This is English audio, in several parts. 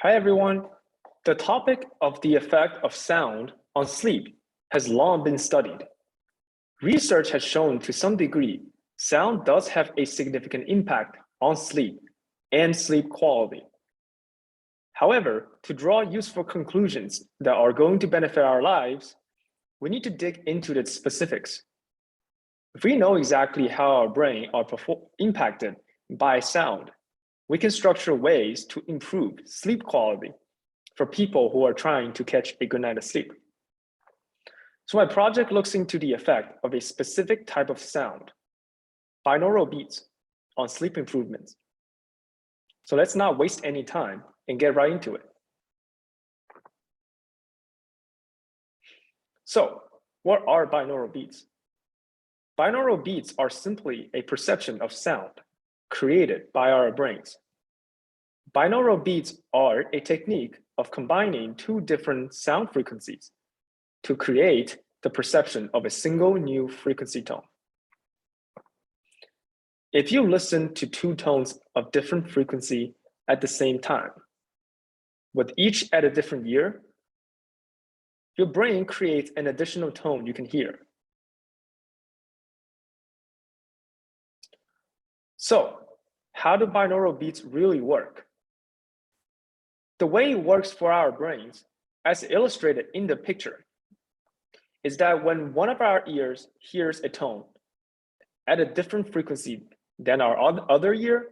Hi, everyone. The topic of the effect of sound on sleep has long been studied. Research has shown to some degree, sound does have a significant impact on sleep and sleep quality. However, to draw useful conclusions that are going to benefit our lives, we need to dig into the specifics. If we know exactly how our brain are impacted by sound, we can structure ways to improve sleep quality for people who are trying to catch a good night of sleep. So my project looks into the effect of a specific type of sound, binaural beats, on sleep improvements. So let's not waste any time and get right into it. So what are binaural beats? Binaural beats are simply a perception of sound created by our brains. Binaural beats are a technique of combining two different sound frequencies to create the perception of a single new frequency tone. If you listen to two tones of different frequency at the same time, with each at a different year, your brain creates an additional tone you can hear. So, how do binaural beats really work? The way it works for our brains, as illustrated in the picture, is that when one of our ears hears a tone at a different frequency than our other ear,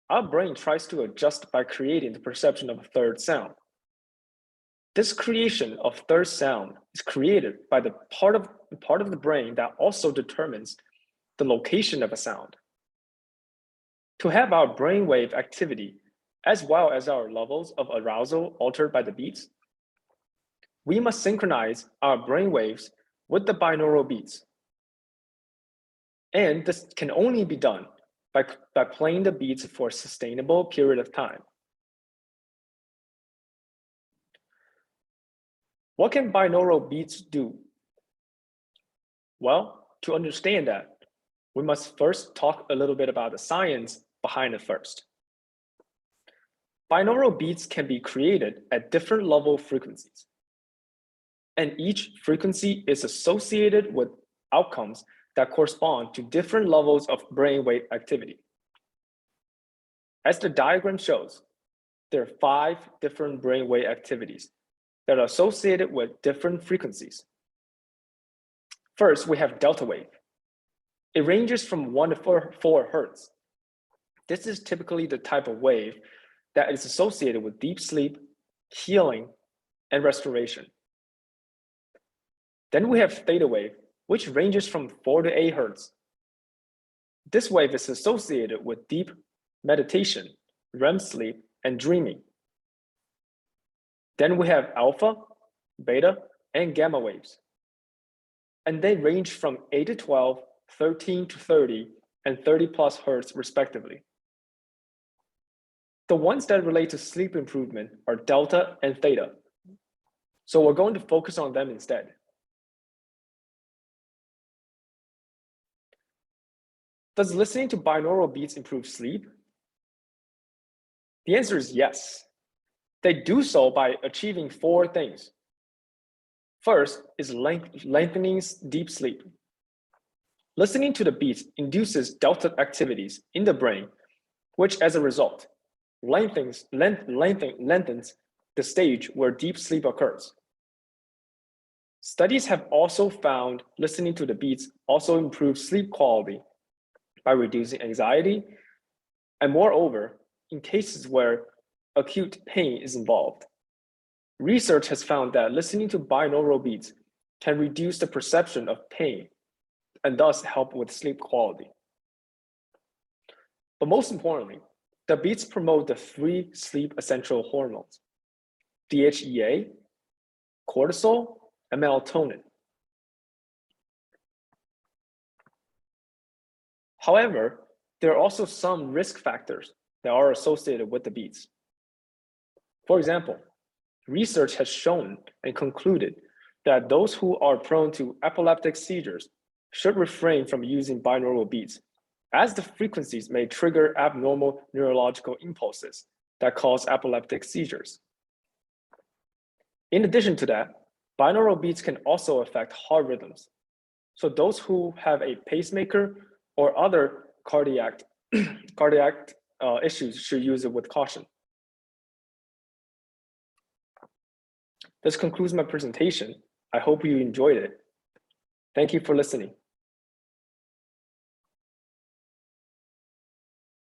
our brain tries to adjust by creating the perception of a third sound. This creation of third sound is created by the part of the brain that also determines the location of a sound. To have our brainwave activity as well as our levels of arousal altered by the beats, we must synchronize our brainwaves with the binaural beats. And this can only be done by playing the beats for a sustainable period of time. What can binaural beats do? Well, to understand that, we must first talk a little bit about the science behind it first. Binaural beats can be created at different level frequencies, and each frequency is associated with outcomes that correspond to different levels of brainwave activity. As the diagram shows, there are 5 different brainwave activities that are associated with different frequencies. First, we have delta wave. It ranges from 1 to 4 hertz. This is typically the type of wave that is associated with deep sleep, healing, and restoration. Then we have theta wave, which ranges from 4 to 8 hertz. This wave is associated with deep meditation, REM sleep, and dreaming. Then we have alpha, beta, and gamma waves. And they range from 8 to 12, 13 to 30, and 30 plus hertz respectively. The ones that relate to sleep improvement are delta and theta. So we're going to focus on them instead. Does listening to binaural beats improve sleep? The answer is yes. They do so by achieving 4 things. First is lengthening deep sleep. Listening to the beats induces delta activities in the brain, which as a result, lengthens the stage where deep sleep occurs. Studies have also found listening to the beats also improves sleep quality by reducing anxiety, and moreover, in cases where acute pain is involved. Research has found that listening to binaural beats can reduce the perception of pain and thus help with sleep quality. But most importantly, the beats promote the 3 sleep essential hormones, DHEA, cortisol, and melatonin. However, there are also some risk factors that are associated with the beats. For example, research has shown and concluded that those who are prone to epileptic seizures should refrain from using binaural beats, as the frequencies may trigger abnormal neurological impulses that cause epileptic seizures. In addition to that, binaural beats can also affect heart rhythms. So those who have a pacemaker or other cardiac issues should use it with caution. This concludes my presentation. I hope you enjoyed it. Thank you for listening.